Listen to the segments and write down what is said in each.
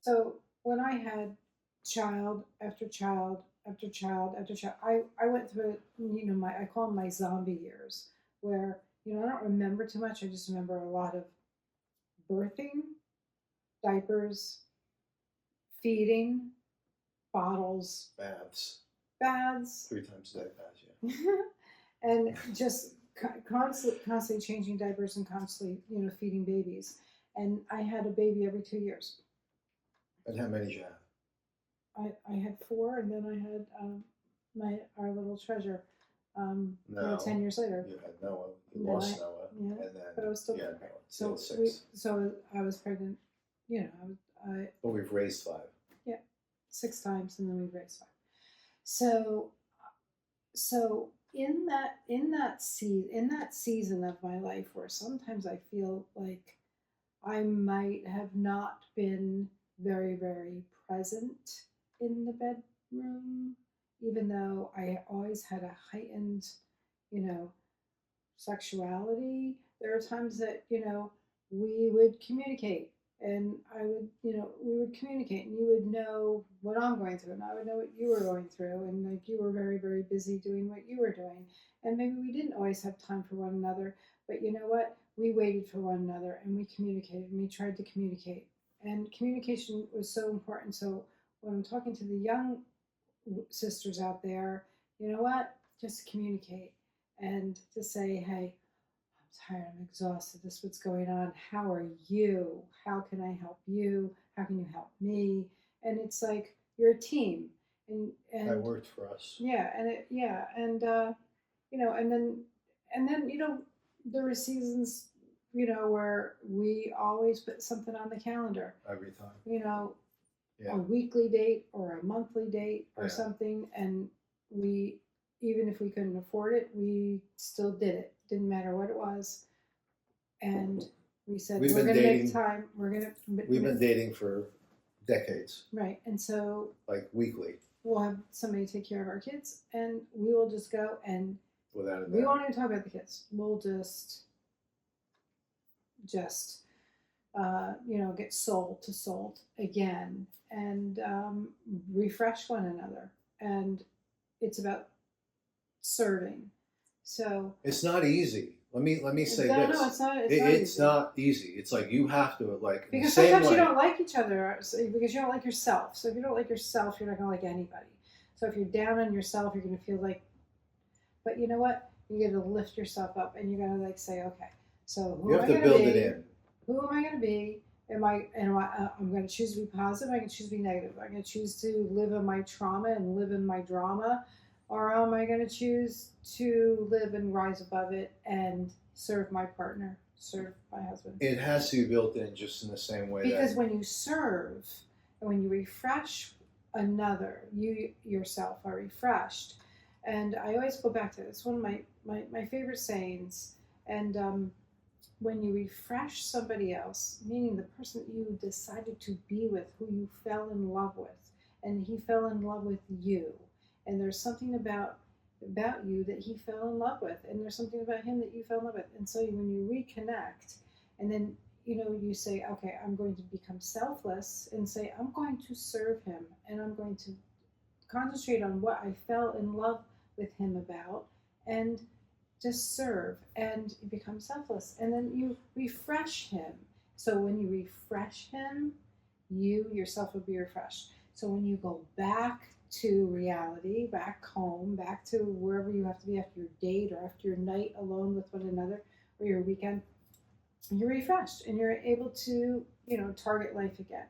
So when I had child after child after child after child, I went through, my, I call them my zombie years, where, I don't remember too much. I just remember a lot of birthing, diapers, feeding, bottles, Baths. baths, 3 times a day baths, yeah. and just constantly changing diapers and constantly, feeding babies. And I had a baby every 2 years. And how many did you have? I had four, and then I had our little treasure. No. 10 years later. You had Noah. You lost Noah. Yeah, and then but I was still pregnant. pregnant. So So I was pregnant. But we've raised 5. Yeah, 6 times, and then we raised 5. So in that season of my life where sometimes I feel like I might have not been very, very present in the bedroom, even though I always had a heightened, you know, sexuality. There are times that, we would communicate, and we would communicate, and you would know what I'm going through, and I would know what you were going through, and like you were very, very busy doing what you were doing. And maybe we didn't always have time for one another, but you know what? We waited for one another, and we communicated, and we tried to communicate. And communication was so important. So when I'm talking to the young sisters out there, you know what? Just communicate and to say, hey, I'm tired, I'm exhausted, this is what's going on. How are you? How can I help you? How can you help me? And it's like you're a team. And That worked for us. yeah, and and then there were seasons, where we always put something on the calendar. Every time. A weekly date or a monthly date or Yeah. something, and we, even if we couldn't afford it, we still did it. Didn't matter what it was, and we said we're going to make time. We've been dating for decades. Right, and so like weekly. We'll have somebody take care of our kids, and we will just go and without a doubt. We won't even talk about the kids. We'll just get soul to soul again, and refresh one another. And it's about serving. So it's not easy. Let me say this. No, it's not. It's not easy. It's like you have to because sometimes you don't like each other because you don't like yourself. So if you don't like yourself, you're not going to like anybody. So if you're down on yourself, you're going to feel like. But you know what? You got to lift yourself up, and you got to say, okay. So who you am have I to going build to be? it in. Who am I going to be? I'm going to choose to be positive. I'm going to choose to be negative. I'm going to choose to live in my trauma and live in my drama, or am I going to choose to live and rise above it and serve my partner, serve my husband? It has to be built in just in the same way. Because when you serve and when you refresh another, you yourself are refreshed. And I always go back to this. One of my favorite sayings. And when you refresh somebody else, meaning the person that you decided to be with, who you fell in love with, and he fell in love with you, and there's something about you that he fell in love with, and there's something about him that you fell in love with, and so when you reconnect, and then you say, okay, I'm going to become selfless and say, I'm going to serve him, and I'm going to concentrate on what I fell in love with him about, and just serve, and you become selfless, and then you refresh him. So when you refresh him, you yourself will be refreshed. So when you go back to reality, back home, back to wherever you have to be after your date or after your night alone with one another or your weekend, you're refreshed and you're able to, target life again.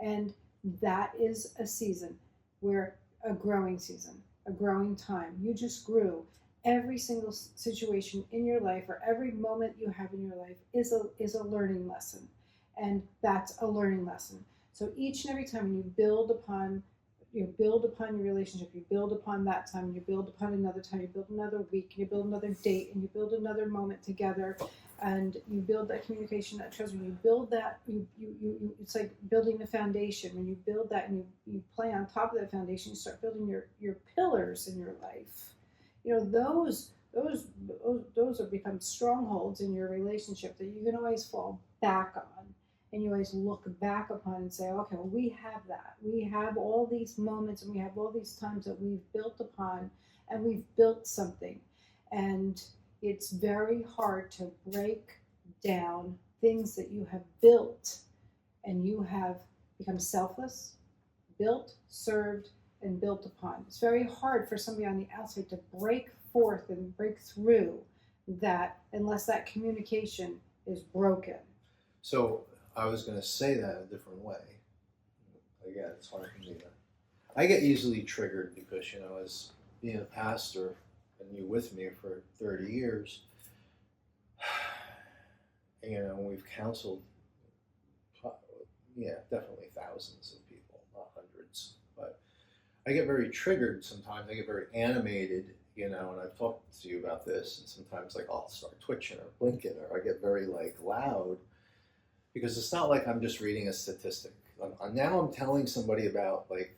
And that is a season where a growing season, a growing time. You just grew. Every single situation in your life or every moment you have in your life is a learning lesson. And that's a learning lesson. So each and every time you build upon your relationship, you build upon that time, you build upon another time, you build another week, you build another date, and you build another moment together, and you build that communication, that trust. When you build that, you it's like building a foundation. When you build that and you play on top of that foundation, you start building your pillars in your life. Those have become strongholds in your relationship that you can always fall back on. and you always look back upon and say, okay, well, we have that. We have all these moments and we have all these times that we've built upon, and we've built something. And it's very hard to break down things that you have built, and you have become selfless, built, served, and built upon. It's very hard for somebody on the outside to break forth and break through that unless that communication is broken. So I was going to say that a different way. Again, it's hard for me to. I get easily triggered because, as being a pastor and you with me for 30 years, we've counseled, definitely thousands of people, not hundreds. But I get very triggered sometimes. I get very animated, and I've talked to you about this, and sometimes like I'll start twitching or blinking, or I get very like loud, because it's not like I'm just reading a statistic. Now I'm telling somebody about like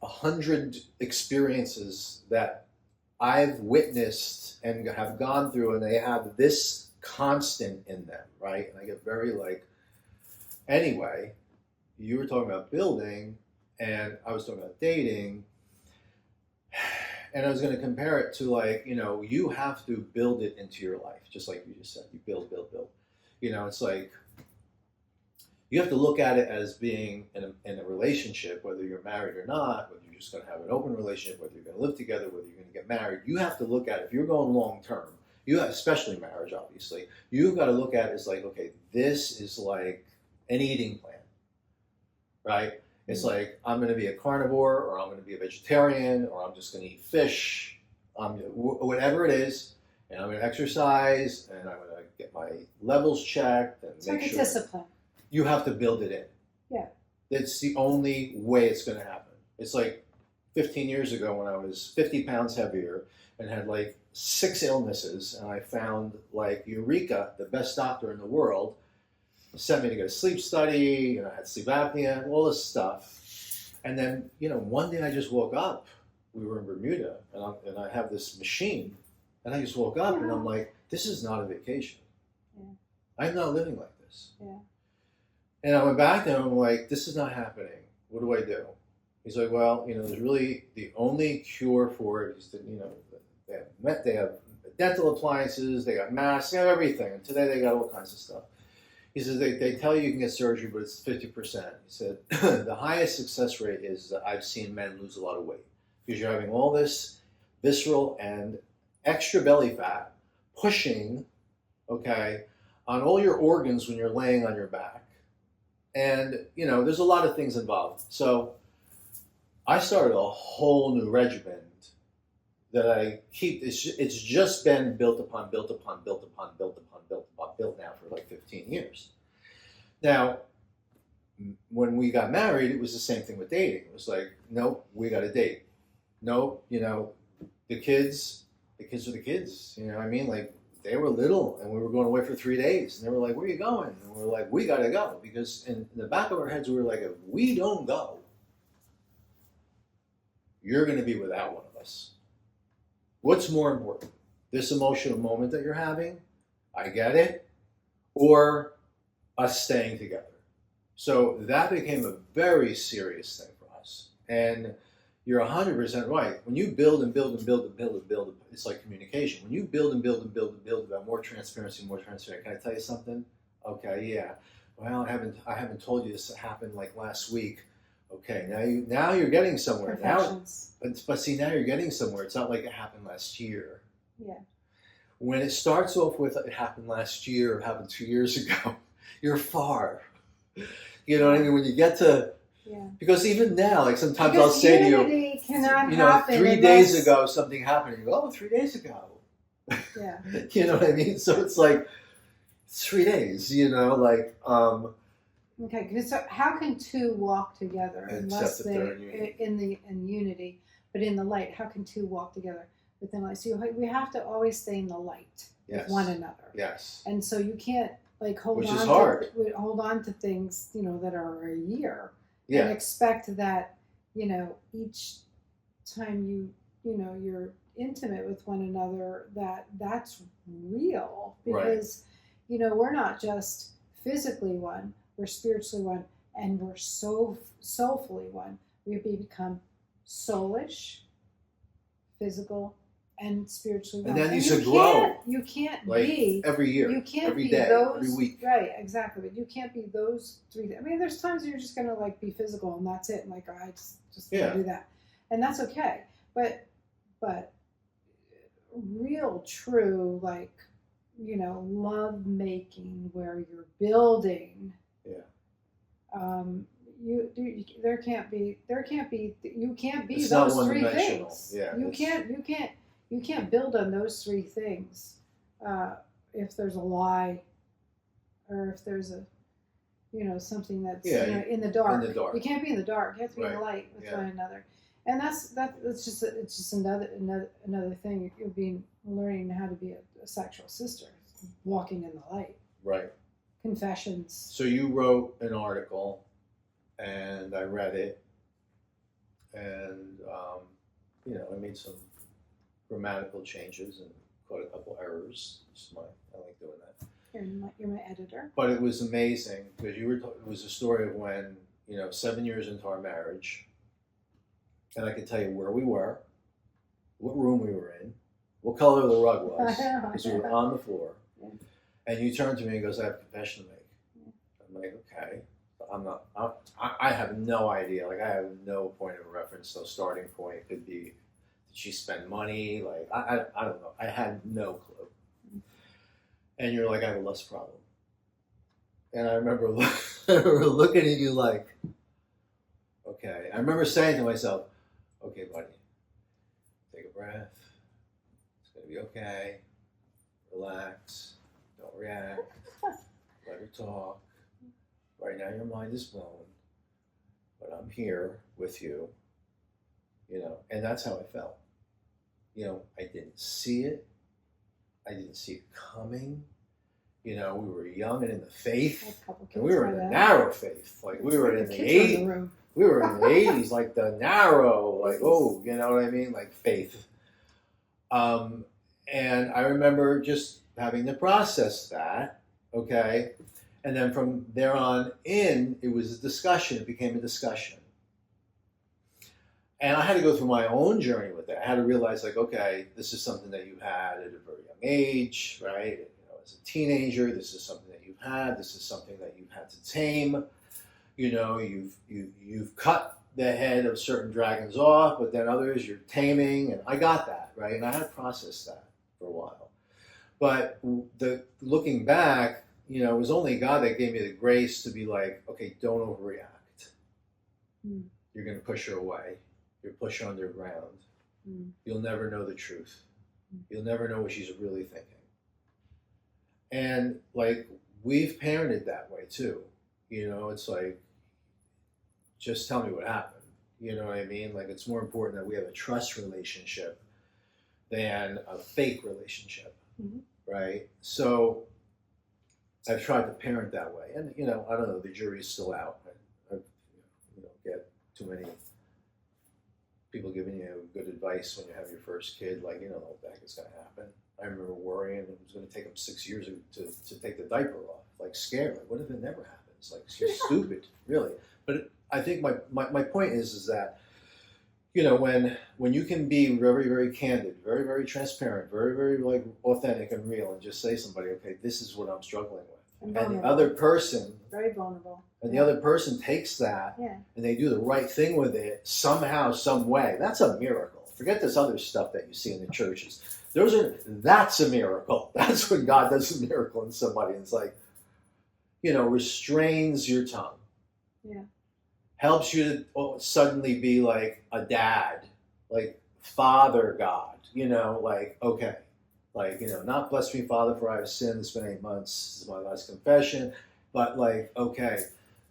100 experiences that I've witnessed and have gone through, and they have this constant in them, right? And I get very like, anyway, you were talking about building, and I was talking about dating, and I was going to compare it to like, you have to build it into your life, just like you just said, you build. It's like, you have to look at it as being in a relationship, whether you're married or not, whether you're just going to have an open relationship, whether you're going to live together, whether you're going to get married. You have to look at it, if you're going long term, especially marriage, obviously, you've got to look at it as like, okay, this is like an eating plan, right? It's like, I'm going to be a carnivore, or I'm going to be a vegetarian, or I'm just going to eat fish, whatever it is, and I'm going to exercise, and I'm going to get my levels checked, and It's make like sure. a discipline. You have to build it in. Yeah. It's the only way it's going to happen. It's like 15 years ago when I was 50 pounds heavier and had like 6 illnesses, and I found like Eureka, the best doctor in the world, sent me to get a sleep study, I had sleep apnea, all this stuff. And then, one day I just woke up. We were in Bermuda, and I have this machine, and I just woke up, and I'm like, this is not a vacation. Yeah. I'm not living like this. Yeah. And I went back to him, I'm like, this is not happening. What do I do? He's like, well, there's really the only cure for it is that, they have dental appliances, they got masks, they have everything. And today they got all kinds of stuff. He says, they tell you can get surgery, but it's 50%. He said, the highest success rate is that I've seen men lose a lot of weight, because you're having all this visceral and extra belly fat pushing, okay, on all your organs when you're laying on your back. And, there's a lot of things involved. So I started a whole new regimen that I keep. It's just been built now for like 15 years. Now, when we got married, it was the same thing with dating. It was like, nope, we got to date. Nope, the kids are the kids. You know what I mean? Like, they were little, and we were going away for 3 days, and they were like, where are you going? And we were like, we got to go, because in the back of our heads, we were like, if we don't go, you're going to be without one of us. What's more important? This emotional moment that you're having, I get it, or us staying together. So that became a very serious thing for us. And you're 100% right. When you build and build and build and build and build, it's like communication. When you build and build and build and build about more transparency, can I tell you something? Okay, yeah. Well, I haven't told you this happened like last week. Okay, now you're getting somewhere. But see, now you're getting somewhere. It's not like it happened last year. Yeah. When it starts off with it happened last year or happened 2 years ago, you're far. You know what I mean? When you get to, because even now, like sometimes I'll say to you, happen 3 days ago something happened. And you go, 3 days ago. Yeah. You know what I mean? So it's like, it's 3 days, Okay, because how can two walk together unless they're in unity, but in the light? How can two walk together within light? So we have to always stay in the light with one another. Yes. And so you can't hold on to things that are a year and expect that each time you're intimate with one another that's real, because we're not just physically one. we're spiritually one, and we're so soulfully one. We become soulish, physical, and spiritually one. And that needs to grow. You can't like be every year, you can't every be day, those, every week. right? Exactly, but you can't be those three. I mean, there's times you're just gonna like be physical, and that's it. And like, I just can't do that, and that's okay. But real, true, like, you know, love making where you're building. There can't be you can't be It's those not three one-dimensional. things. Yeah, You can't build on those three things if there's a lie, or if there's a, you know, something that's in the dark. In the dark. You can't be in the dark. You have to be in the Right. light with one another. And that's just another thing. You're learning how to be a sexual sister, walking in the light. Right. Confessions. So you wrote an article, and I read it, and you know, I made some grammatical changes and caught a couple errors. I like doing that. You're my editor. But it was amazing because it was a story of when, you know, 7 years into our marriage, and I could tell you where we were, what room we were in, what color the rug was, because we were on the floor. Yeah. And you turned to me and goes, "I have a confession to make." I'm like, "Okay." I have no idea. Like, I have no point of reference, no starting point. It could be, did she spend money? Like, I don't know. I had no clue. And you're like, "I have a lust problem." And I remember looking at you like, okay. I remember saying to myself, "Okay, buddy, take a breath. It's going to be okay. Relax. Don't react. Let her talk. Right now your mind is blown, but I'm here with you." You know, and that's how I felt. You know, I didn't see it. I didn't see it coming. You know, we were young and in the faith, and we were in the narrow faith. Like, we were in the 80s. We were in the 80s, like the narrow, like, oh, you know what I mean? Like, faith. And I remember just having to process that, okay? And then from there on in, it was a discussion. It became a discussion. And I had to go through my own journey with it. I had to realize, like, okay, this is something that you had at a very young age, right? You know, as a teenager, this is something that you've had. This is something that you've had to tame. You know, you've cut the head of certain dragons off, but then others you're taming. And I got that, right? And I had to process that for a while. But looking back, you know, it was only God that gave me the grace to be like, okay, don't overreact. Mm. You're going to push her away. You'll push her underground. Mm. You'll never know the truth. You'll never know what she's really thinking. And like, we've parented that way too. You know, it's like, just tell me what happened. You know what I mean? Like, it's more important that we have a trust relationship than a fake relationship, right? So I've tried to parent that way. And, you know, I don't know, the jury's still out. I don't get too many people giving you good advice when you have your first kid, like, you know what the heck is going to happen. I remember worrying it was going to take them 6 years to take the diaper off, like, scared. Like, what if it never happens? Like, you're stupid, really. But I think my point is that, you know, when you can be very, very candid, very, very transparent, very, very, like, authentic and real, and just say to somebody, okay, this is what I'm struggling with. And the other person, very vulnerable. And the other person takes that and they do the right thing with it somehow, some way. That's a miracle. Forget this other stuff that you see in the churches. That's a miracle. That's when God does a miracle in somebody. It's like, you know, restrains your tongue. Yeah. Helps you to suddenly be like a dad, like Father God, you know, like, okay. Like, you know, not bless me, Father, for I have sinned. It's been 8 months. This is my last confession. But like, okay,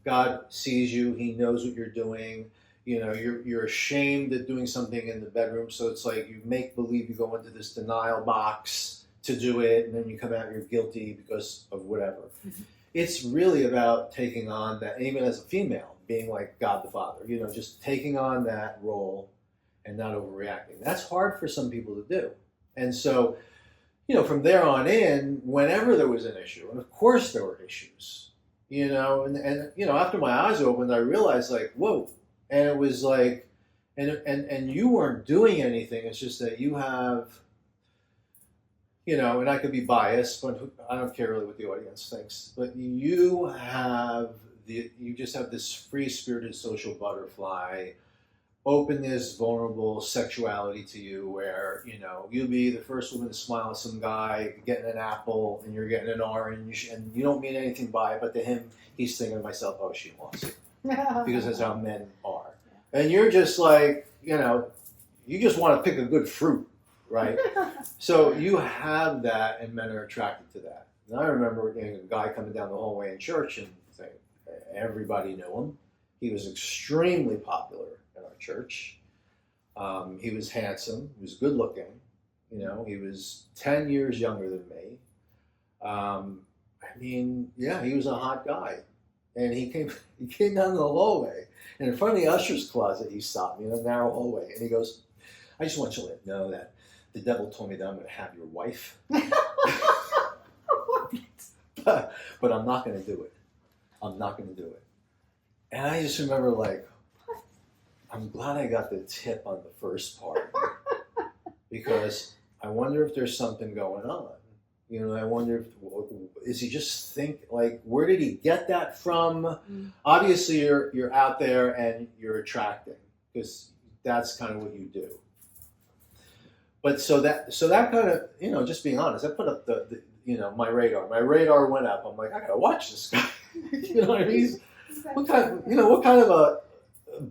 God sees you. He knows what you're doing. You know, you're ashamed of doing something in the bedroom. So it's like you make believe you go into this denial box to do it. And then you come out, you're guilty because of whatever. Mm-hmm. It's really about taking on that, even as a female, being like God the Father, you know, just taking on that role and not overreacting. That's hard for some people to do. And so, you know, from there on in, whenever there was an issue, and of course there were issues, and after my eyes opened, I realized like, whoa, and it was like, and you weren't doing anything. It's just that you have, and I could be biased, but I don't care really what the audience thinks. But you just have this free spirited social butterfly openness, vulnerable sexuality to you, where you'll be the first woman to smile at some guy getting an apple, and you're getting an orange, and you don't mean anything by it, but to him, he's thinking to myself, "Oh, she wants it," because that's how men are, and you're just like, you just want to pick a good fruit, right? So you have that, and men are attracted to that. And I remember a guy coming down the hallway in church, and everybody knew him. He was extremely popular in our church. He was handsome. He was good looking. He was 10 years younger than me. He was a hot guy. And he came down the hallway. And in front of the usher's closet, he stopped me in a narrow hallway. And he goes, "I just want you to know that the devil told me that I'm going to have your wife. but I'm not going to do it. I'm not going to do it." And I just remember, like, I'm glad I got the tip on the first part, because I wonder if there's something going on. I wonder is he just where did he get that from? Mm. Obviously, you're out there and you're attracting, because that's kind of what you do. But so that kind of, just being honest, I put up the my radar. My radar went up. I'm like, I gotta watch this guy. What I mean? What kind of a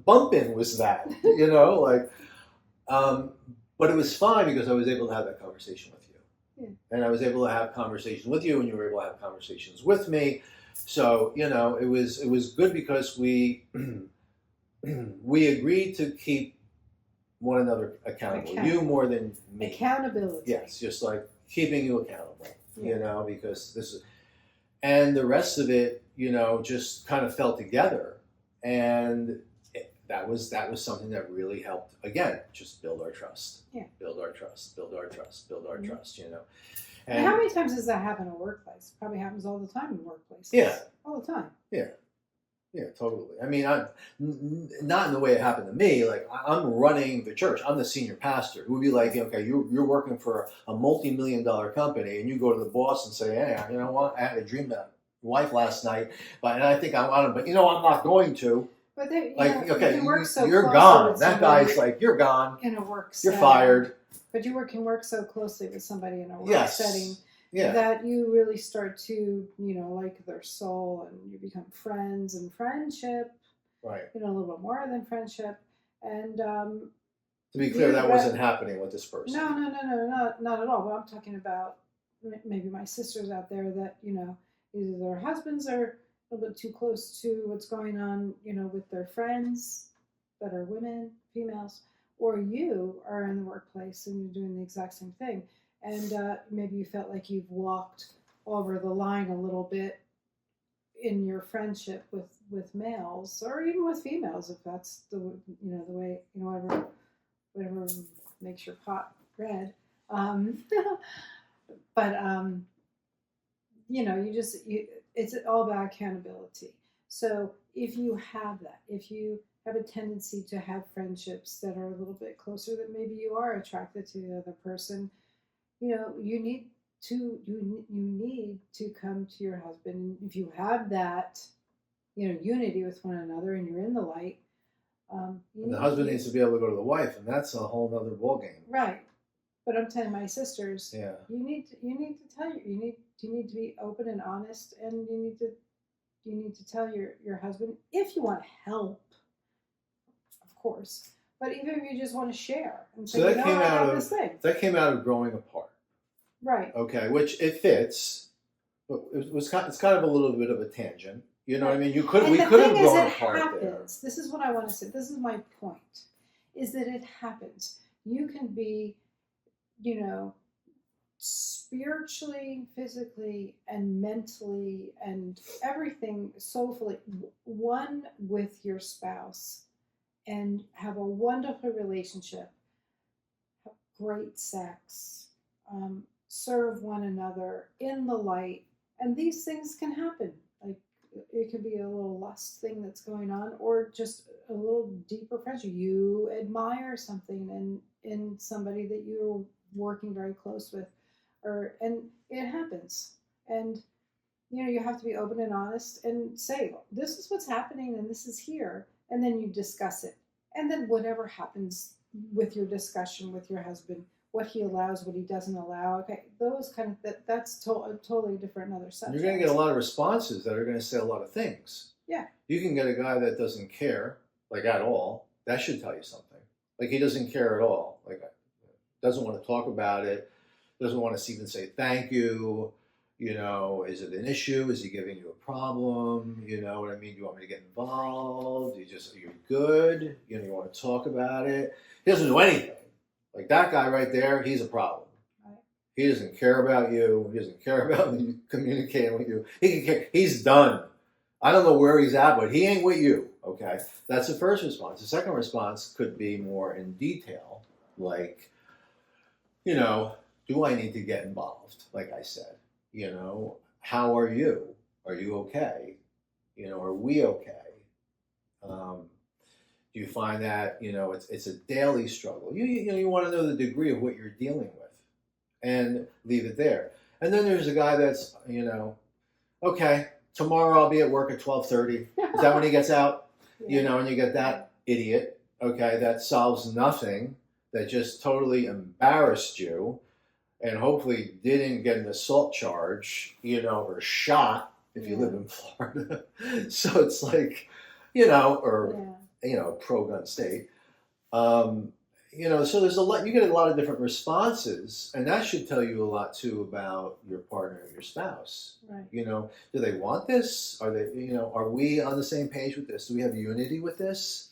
bump in was that? But it was fine, because I was able to have that conversation with you, and I was able to have conversations with you, and you were able to have conversations with me. So it was good, because we we agreed to keep one another accountable. You more than me. Accountability. Yes, just like keeping you accountable. Because this is, and the rest of it, just kind of fell together, and that was something that really helped. Again, just build our trust. Yeah. Build our trust. Build our trust. Build our trust. And how many times does that happen in a workplace? Probably happens all the time in workplaces. Yeah. All the time. Yeah. Yeah, totally. I mean, not in the way it happened to me. Like, I'm running the church. I'm the senior pastor. It would be like, okay, you're working for a multi-million-dollar company, and you go to the boss and say, "Hey, you know what? I had a dream about wife last night, and I think I want to, but I'm not going to." But okay, you work so you're closely gone. with That guy's like, "You're gone. In a work You're setting. fired." But you can work so closely with somebody in a work Yes. setting. Yeah. That you really start to, like their soul, and you become friends, and friendship, right? A little bit more than friendship. And to be clear, that wasn't happening with this person. No, not at all. But I'm talking about maybe my sisters out there that either their husbands are a little bit too close to what's going on, with their friends that are women, females, or you are in the workplace and you're doing the exact same thing. And maybe you felt like you've walked over the line a little bit in your friendship with males, or even with females, if that's the way, whatever makes your pot red. But it's all about accountability. So if you have that, if you have a tendency to have friendships that are a little bit closer, that maybe you are attracted to the other person, you need to come to your husband. If you have that, unity with one another, and you're in the light, and the husband needs to be able to go to the wife, and that's a whole other ballgame. Right. But I'm telling my sisters, yeah, you need to tell you need to be open and honest, and you need to tell your husband if you want help, of course. But even if you just want to share and say, that came out of growing apart. Right. Okay, which it fits. But it's kind of a little bit of a tangent. You know what I mean? We could have grown apart there. This is what I want to say. This is my point. Is that it happens. You can be, spiritually, physically, and mentally, and everything soulfully one with your spouse, and have a wonderful relationship, have great sex, serve one another in the light, and these things can happen. Like it could be a little lust thing that's going on, or just a little deeper friendship. You admire something in somebody that you're working very close with, and it happens. And you have to be open and honest and say, this is what's happening and this is here. And then you discuss it. And then whatever happens with your discussion with your husband, what he allows, what he doesn't allow, okay, those kind of, that's totally different, another subject. You're going to get a lot of responses that are going to say a lot of things. Yeah. You can get a guy that doesn't care, like at all. That should tell you something. Like he doesn't care at all. Like doesn't want to talk about it. Doesn't want to even say thank you. Is it an issue? Is he giving you a problem? You know what I mean? Do you want me to get involved? Are you good? You want to talk about it? He doesn't do anything. Like that guy right there, he's a problem. Right. He doesn't care about you. He doesn't care about communicating with you. He can care. He's done. I don't know where he's at, but he ain't with you. Okay, that's the first response. The second response could be more in detail, like, do I need to get involved? Like I said. How are you? Are you okay? Are we okay? Do you find that, it's a daily struggle? You want to know the degree of what you're dealing with and leave it there. And then there's a guy that's, okay, tomorrow I'll be at work at 12:30. Is that when he gets out? Yeah. And you get that idiot, okay, that solves nothing, that just totally embarrassed you, and hopefully didn't get an assault charge, or shot if you live in Florida. So it's like, pro-gun state. So there's a lot, you get a lot of different responses, and that should tell you a lot too about your partner or your spouse. Right. Do they want this? Are they, are we on the same page with this? Do we have unity with this?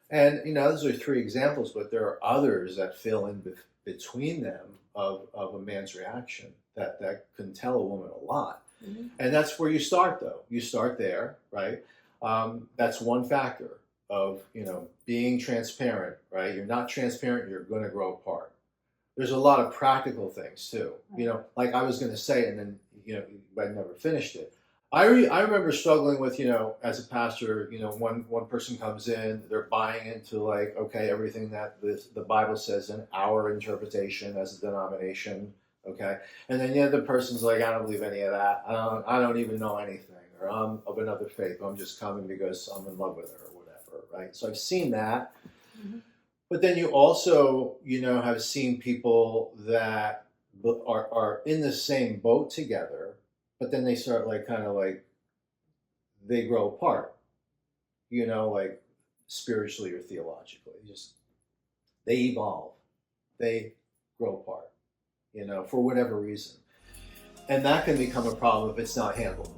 And, those are 3 examples, but there are others that fill in between them of a man's reaction that can tell a woman a lot. Mm-hmm. And that's where you start, though. You start there, right? That's one factor of, being transparent, right? You're not transparent, you're going to grow apart. There's a lot of practical things, too. Right. Like I was going to say, and then, I never finished it. I remember struggling with, as a pastor, one person comes in, they're buying into like, okay, everything that the Bible says in our interpretation as a denomination, okay? And then the other person's like, I don't believe any of that. I don't even know anything, or I'm of another faith. I'm just coming because I'm in love with her or whatever, right? So I've seen that. Mm-hmm. But then you also, have seen people that are in the same boat together, but then they start they grow apart, like spiritually or theologically. They evolve, they grow apart, for whatever reason. And that can become a problem if it's not handled.